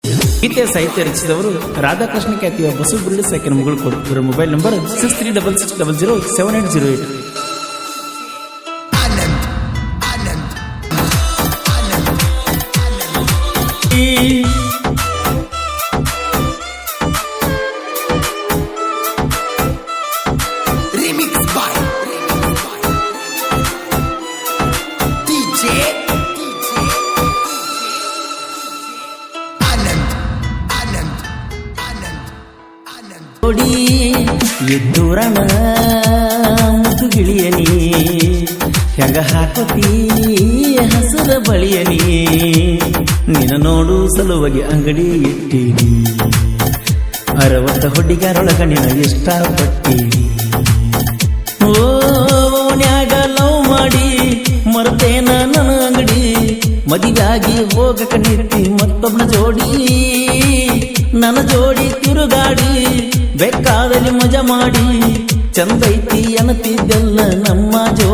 ಗೀತೆಯ ಸಾಹಿತ್ಯ ರಚಿಸಿದವರು ರಾಧಾಕೃಷ್ಣ ಖ್ಯಾತಿಯ ಬಸು ಬಿಲ್ಡ್ ಸಾಕಿನ ಮಗಳು ಕೊಡು. ಇವರ ಮೊಬೈಲ್ ನಂಬರ್ 6366007808. ನೋಡಿ ಎದ್ದೂರಣ ಮುದ್ದು ಗಿಳಿಯನಿ ಹೆಂಗ ಹಾಕೋತಿ ಹಸರ ಬಳಿಯನಿ ನಿನ್ನ ನೋಡು ಸಲುವಾಗಿ ಅಂಗಡಿ ಇಟ್ಟೀನಿ 60 ಹುಡುಗರೊಳಗ ನಿನ್ನ ಇಷ್ಟಪಟ್ಟೀನಿ ಓನ್ಯಾಗ ಲವ್ ಮಾಡಿ ಮರ್ತೇನ ನನ್ನ ಅಂಗಡಿ ಮದಿಗಾಗಿ ಹೋಗಕ ನಿಂತಿ ಮತ್ತೊಬ್ಬನ ಜೋಡಿ ನನ್ನ ಜೋಡಿ ತಿರುಗಾಡಿ ಬೇಕಾದಲ್ಲಿ ಮಜಾ ಮಾಡಿ ಚಂದೈತಿ ಅನ್ನತಿದ್ದೆಲ್ಲ ನಮ್ಮ ಜೋಡಿ.